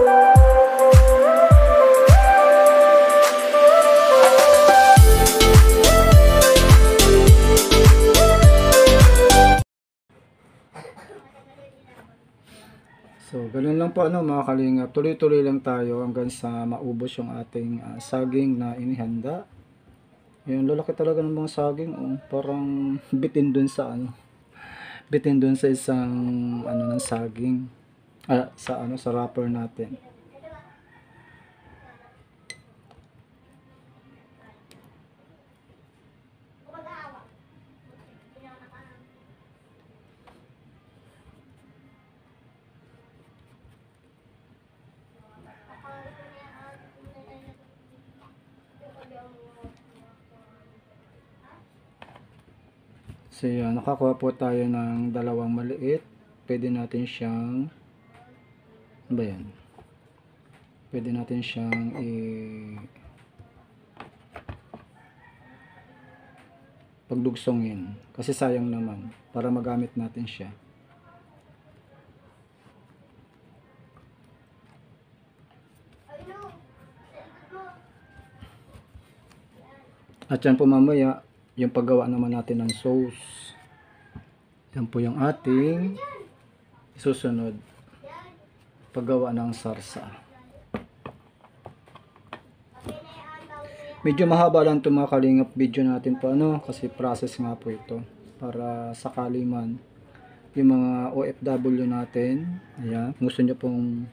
So, ganun lang po mga kalingap. Tuloy-tuloy lang tayo hanggang sa maubos yung ating saging na inihanda. Yung lalaki talaga ng mga saging, parang bitin dun sa bitin dun sa isang ng saging. Sa wrapper natin. So yan, nakakuha po tayo ng dalawang maliit. Pwede natin siyang Pwede natin siyang pagdugsongin kasi sayang naman para magamit natin siya. At yan po mamaya yung paggawa naman natin ng sauce. Yan po yung ating susunod paggawa ng sarsa. Medyo mahaba lang itong mga kalingap video natin po kasi process nga po ito para sakali man yung mga OFW natin, ayan, gusto nyo pong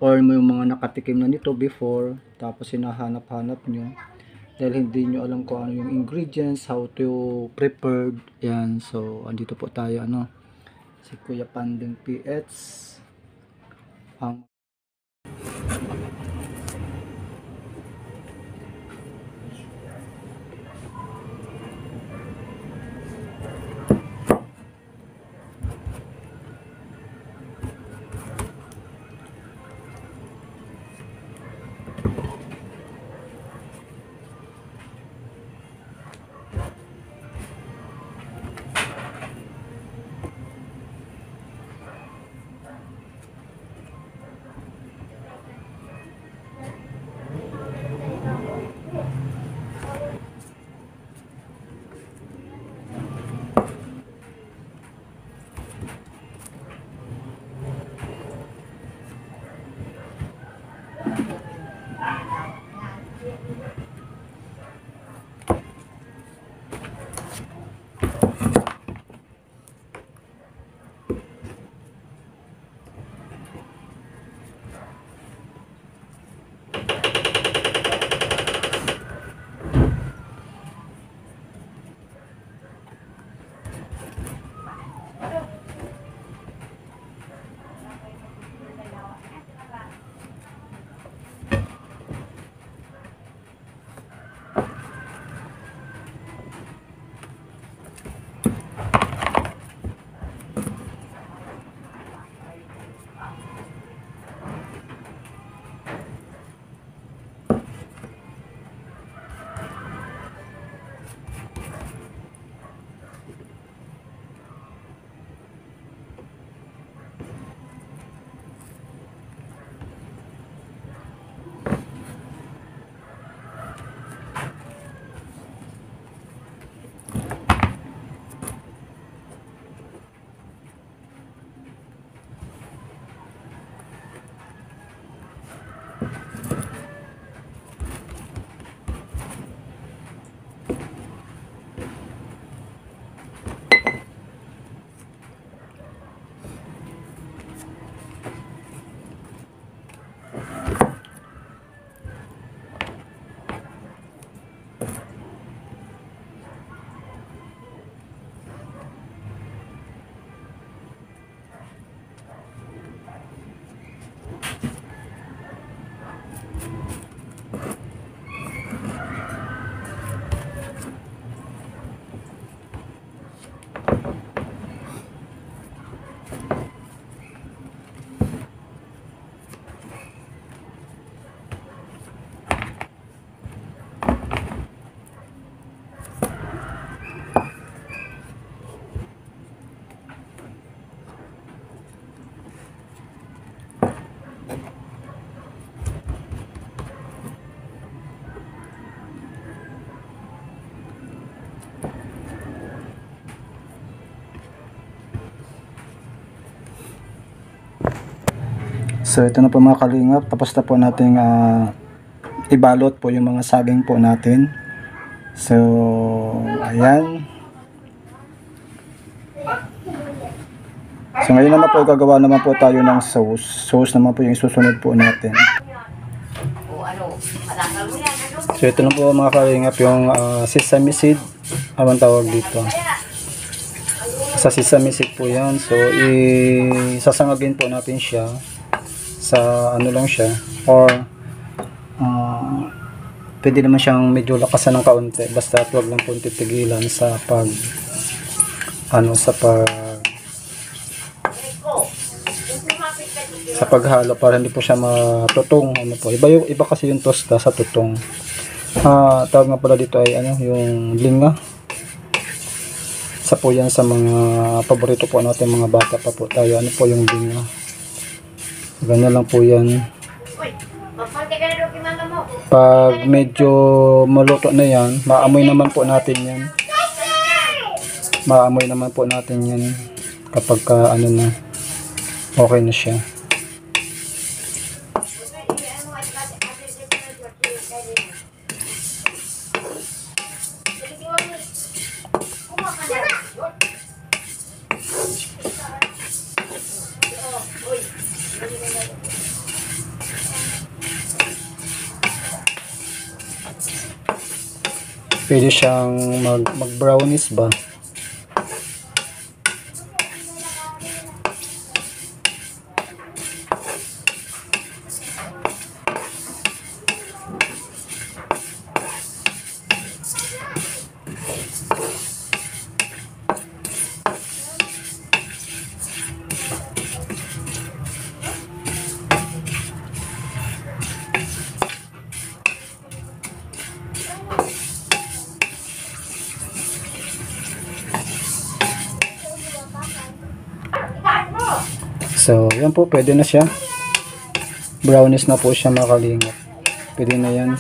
or yung mga nakatikim na nito before tapos hinahanap-hanap nyo dahil hindi nyo alam kung ano yung ingredients, how to prepare, yan. So andito po tayo si Kuya Panding PH ang So ito na po mga kalingap, tapos na po nating ibalot po yung mga saging po natin. So ayan. So ngayon naman po gagawa naman po tayo ng sauce. Sauce naman po yung isusunod po natin. So ito na po mga kalingap yung sesame seed. Anong tawag dito? Sa sesame seed po yan. So isasangagin po natin siya sa ano lang siya, or pwede naman siyang medyo lakasan ng kaunti, basta wag lang po titigilan sa paghalo para hindi po siya matutong. Iba kasi yung tosta sa tutong. Tawag nga pala dito ay yung linga. Isa po yan sa mga paborito po natin mga bata pa po tayo. Po yung linga. Ganyan lang po yan. Pag medyo maluto na yan, maamoy naman po natin yan. Maamoy naman po natin yan kapag na okay na siya. Pwede siyang mag-brownies ba? So, yan po, pwede na siya. Brownies na po siya mga kalingap. Pwede na yan.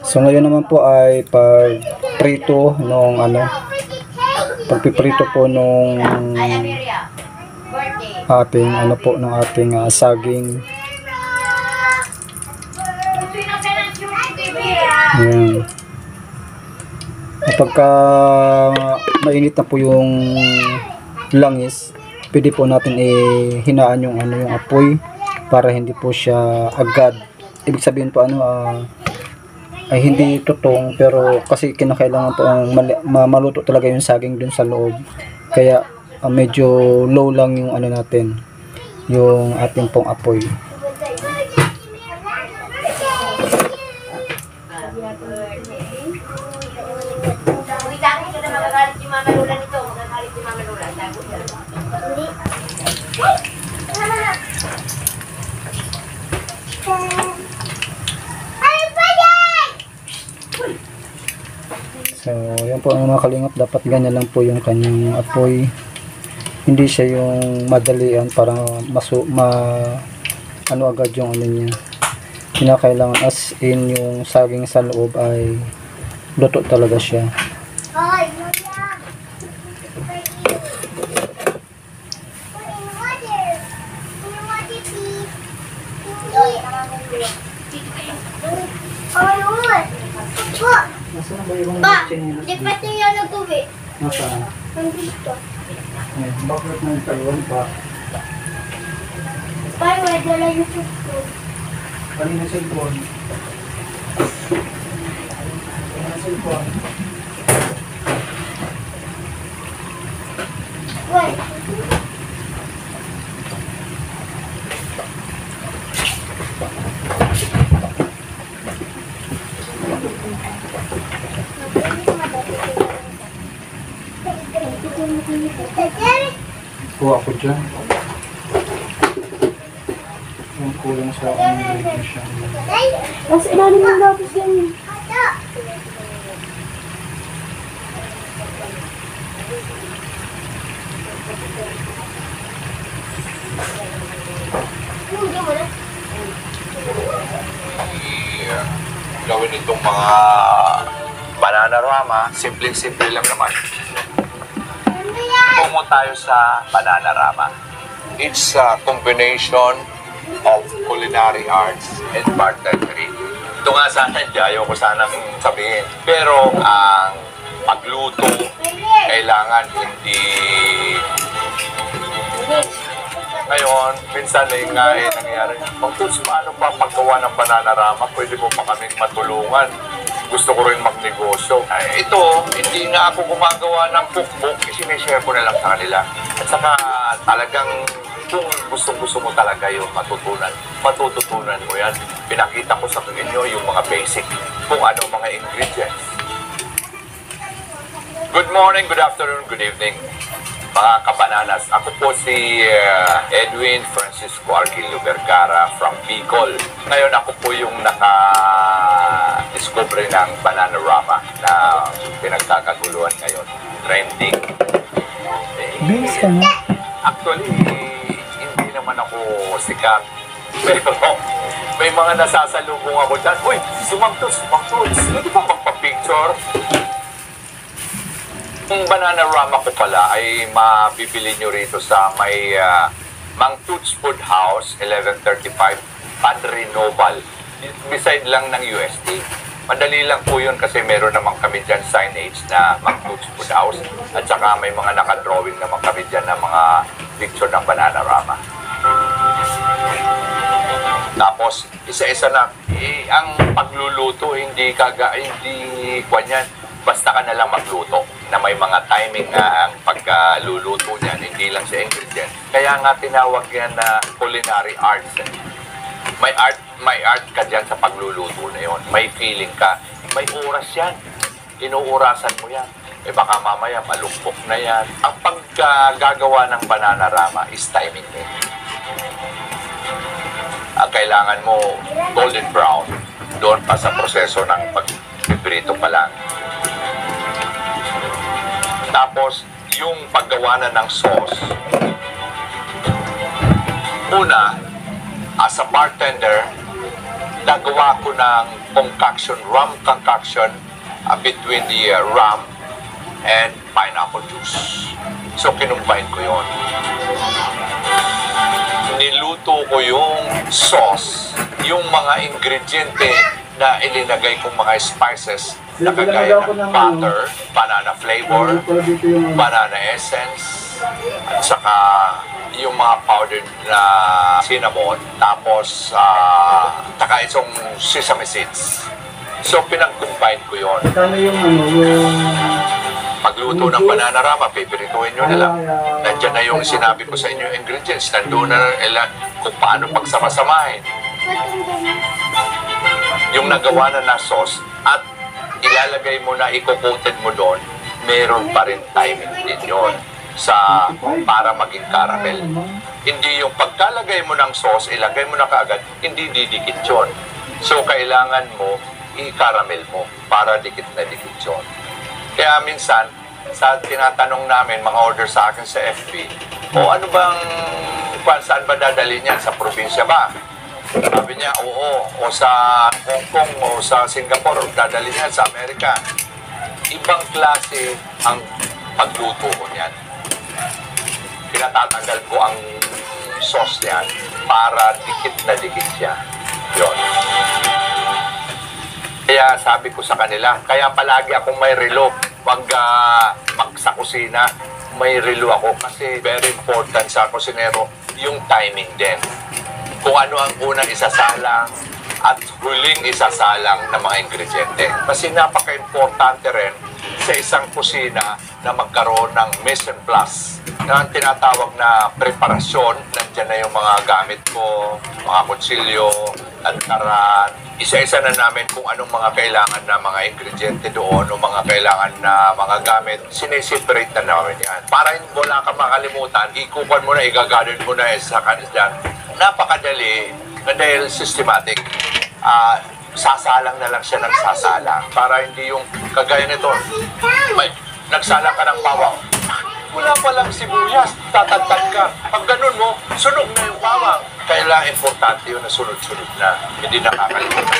So, ngayon naman po ay pagprito nung pagpiprito po nung ating ng ating saging. Ayan. Kapag mainit na po yung langis, pwede po natin hinaan yung apoy para hindi po siya agad. Ibig sabihin po ay hindi tutong, pero kasi kinakailangan po maluto talaga yung saging dun sa loob. Kaya medyo low lang yung natin, yung ating pong apoy. So, yan po ang mga kalingap, dapat ganyan lang po yung kanyang apoy. Hindi siya yung madalian para agad yung niya. Kinakailangan as in yung saging sa loob ay luto talaga siya. Nasaan ba yung chinelas? Di pati yung nag-uwi. Nasaan? Nandito. Bakit na yung taliwan pa? Paano dala yung cellphone? Kanina cellphone. Kanina cellphone. Wait. Kuha ko dyan. Yung kulang sa akin siya. Mas ilalim ng lapis yan. Gawin itong mga Bananarama, simpleng-simple lang naman. Pumunta tayo sa Bananarama. It's a combination of culinary arts and bartendering. Ito nga sana, ayaw ko sanang sabihin. Pero ang pagluto, kailangan hindi... Ngayon, minsan ay nga nangyayari, Tuts, paano pa paggawa ng Bananarama? Pwede mo pa kaming matulungan. Gusto ko rin magnegosyo. Ito, hindi nga ako gumagawa ng cookbook, sinishare ko na lang sa kanila. At saka talagang kung gusto mo talaga yung matututunan mo yan. Pinakita ko sa inyo yung mga basic kung ano mga ingredients. Good morning, good afternoon, good evening, mga kabananas. Ako po si Edwin Francisco Arquillo Vergara from Bicol. Ngayon ako po yung naka-discover ng Bananarama na pinagkakaguluhan ngayon. Trending. Bilis ka na. Actually, hindi naman ako sikat. Pero may mga nasasalubong ako dyan. Uy, si Mang Tuts, hindi ba magpa-picture? Yung Bananarama ko pala ay mabibili nyo rito sa may Mang Tuts Food House, 1135 Padre Noval. Beside lang ng UST. Madali lang po yun kasi meron naman kami dyan signage na Mang Tuts Food House at saka may mga nakadrawing naman kami dyan na mga picture ng Bananarama. Tapos, isa-isa na. Ang pagluluto, hindi kwanyan. Basta ka na lang magluto na may mga timing nga ang pagkaluluto niyan, hindi lang sa ingredient. Kaya nga tinawag yan na culinary arts. May art ka dyan sa pagluluto na yon. May feeling ka. May oras yan. Inuurasan mo yan. Baka mamaya malumpok na yan. Ang pagkagagawa ng Bananarama is timing din. Kailangan mo golden brown. Doon pa sa proseso ng pagpiprito pa lang. Tapos, yung paggawa na ng sauce. Una, as a bartender, nagawa ko ng rum concoction between the rum and pineapple juice. So, kinumbine ko yun. Niluto ko yung sauce, yung mga ingrediente na ilinagay kong mga spices na kagaya ng butter, banana flavor, banana essence, at saka yung mga powdered na cinnamon, tapos saka itong sesame seeds. So, pinag-combine ko yun. Kano yung yung... Pagluto ng Bananarama, pipirituhin nyo na lang. Nandiyan na yung sinabi ko sa inyo yung ingredients. Nandoon na kung paano pagsama-samahin. Yung nagawa na sauce at ilalagay mo na, i-coated mo doon, meron pa rin timing din yun para maging caramel. Hindi yung pagkalagay mo ng sauce, ilagay mo na kaagad, hindi didikit yun. So, kailangan mo, i-caramel mo para dikit na dikit yun. Kaya minsan, sa tinatanong namin, mga order sa akin sa FB, ano bang, saan ba dadali niyan? Sa probinsya ba? Sabi niya, oo. O sa Hong Kong o sa Singapore, dadali niyan sa Amerika. Ibang klase ang pagluto ko niyan. Pinatatanggal ko ang sauce niyan para dikit na dikit siya. Yun. Kaya sabi ko sa kanila, kaya palagi akong may relo. Pag sa kusina, may relo ako kasi very important sa kusinero yung timing din. Kung ano ang unang isasalang at huling isasalang ng mga ingrediente. Kasi napaka-importante rin sa isang kusina na magkaroon ng mise en place. Na ang tinatawag na preparasyon, nandiyan na yung mga gamit ko, mga kutsilyo, lantaran. Isa-isa na namin kung anong mga kailangan na mga ingrediente doon o mga kailangan na mga gamit. Sineseparate na namin yan. Para wala kang makalimutan, ikupan mo na, igagather mo na sa kanila. Napakadali na dahil systematic. Sasalang na lang siya ng sasalang para hindi yung kagaya nito. Nagsalang ka ng bawang. Wala palang sibuyas, tatagtag ka. Pag ganun mo, sunog na yung bawang. Kailangan importante yun na sunod-sunod na. Hindi nakakalimutan.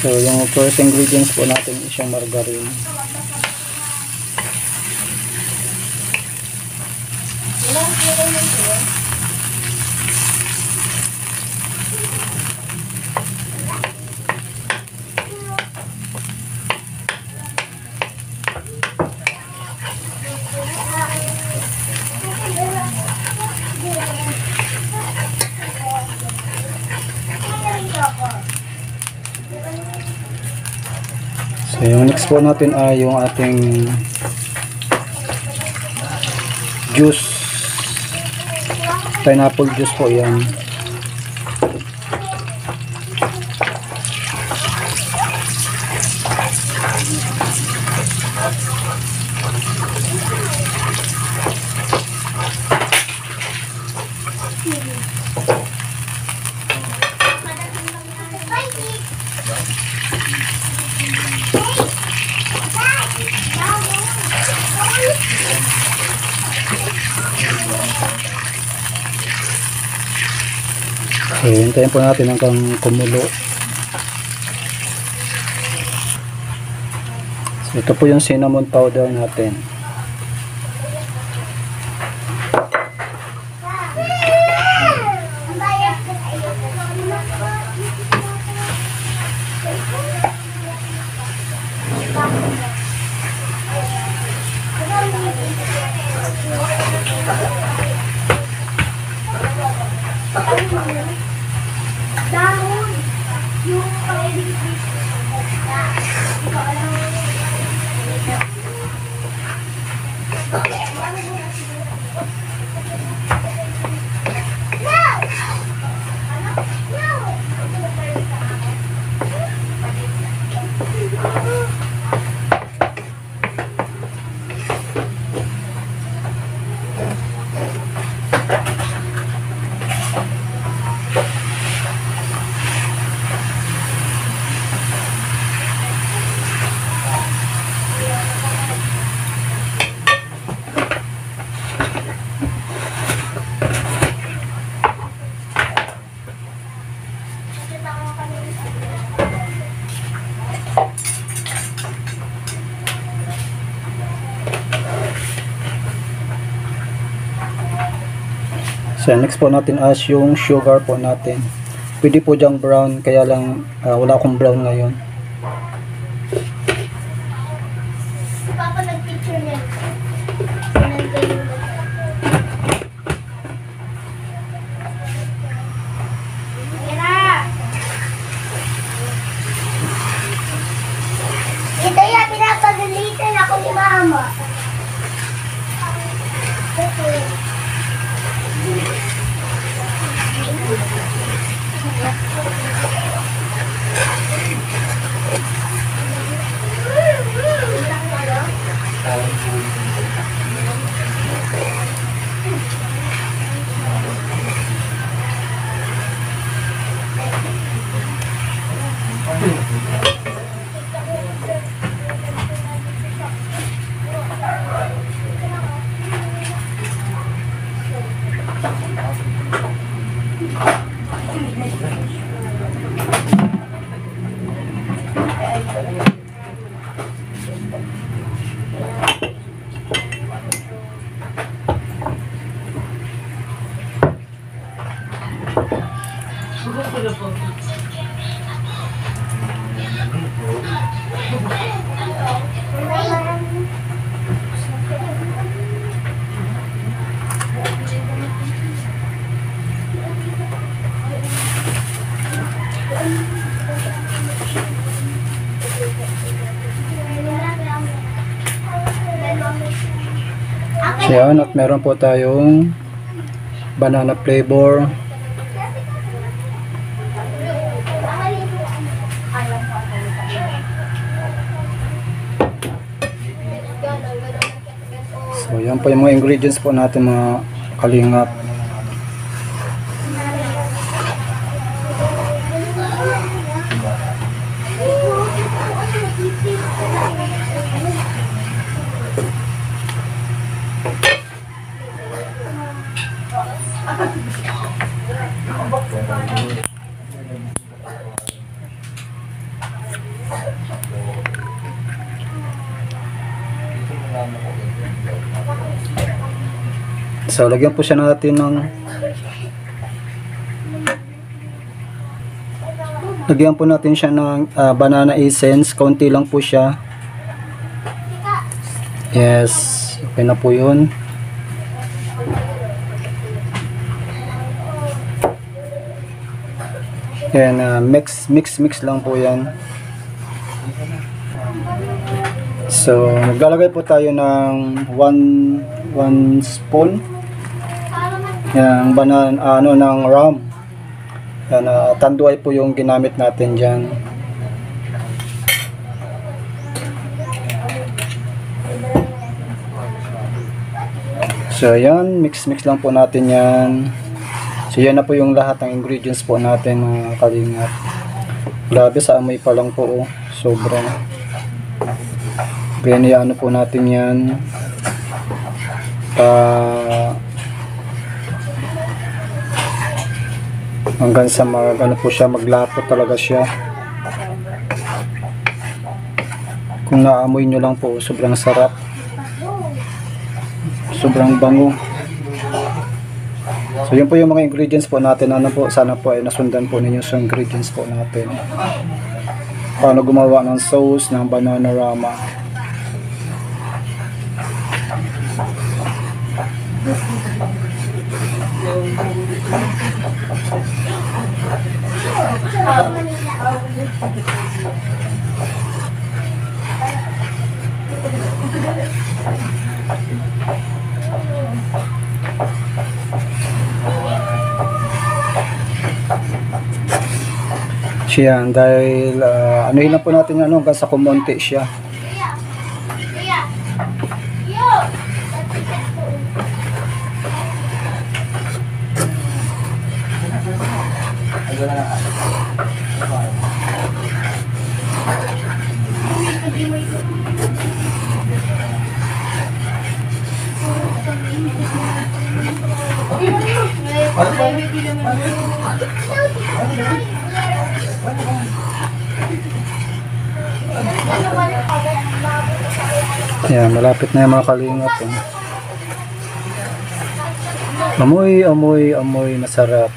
So, yung first ingredients po natin is yung margarine. So, yung next po natin ay yung ating juice. Pineapple juice po yan. So, hintayin po natin hanggang kumulo. So, ito po yung cinnamon powder natin. Dahon. Yung pwedeng So, next po natin as yung sugar po natin. Pwede po dyang brown, kaya lang wala akong brown ngayon. si Papa nag-picture niya. Ito yan, pinapagalitan ako ni Mama. So, yan, at meron po tayong banana flavor. So, yan po yung mga ingredients po natin, mga kalingap. So, lagyan po siya natin ng banana essence. Kaunti lang po siya. Yes, okay na po yun. Yan, mix lang po yan. So, maglalagay po tayo ng 1 spoon yung banana, ng rum. Yan, tanduay po yung ginamit natin dyan. So, yan, mix lang po natin yan. So, yan na po yung lahat ng ingredients po natin, mga kalingap. Grabe, sa amoy pa lang po, oh. Sobra. Ano po natin yan. Hanggang sa maglapot talaga siya. Kung naamoy nyo lang po, sobrang sarap. Sobrang bango. So yun po yung mga ingredients po natin. Sana po ay nasundan po ninyo sa ingredients po natin. Paano gumawa ng sauce ng Bananarama. Siya, dahil anuhin lang po natin hanggang sa kumonti siya. Yan, malapit na yung mga kalingap. Amoy, masarap.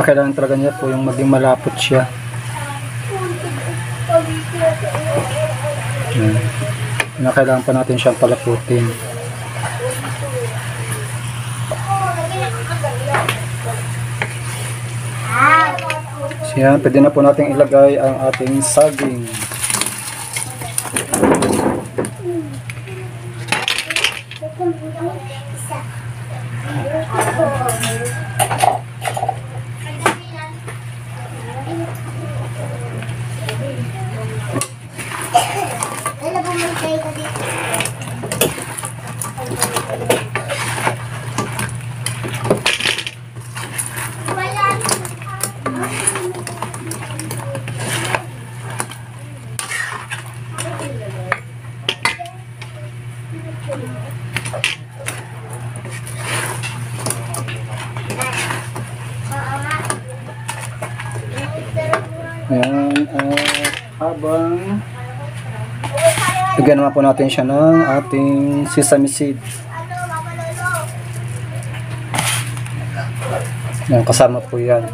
Kailangan talaga niya po yung maging malapot siya. Kailangan pa natin siyang palaputin. So yan, pwede na po natin ilagay ang ating saging. Ayan, habang lagyan naman po natin siya ng ating sesame seed. Ayan, kasama po yan.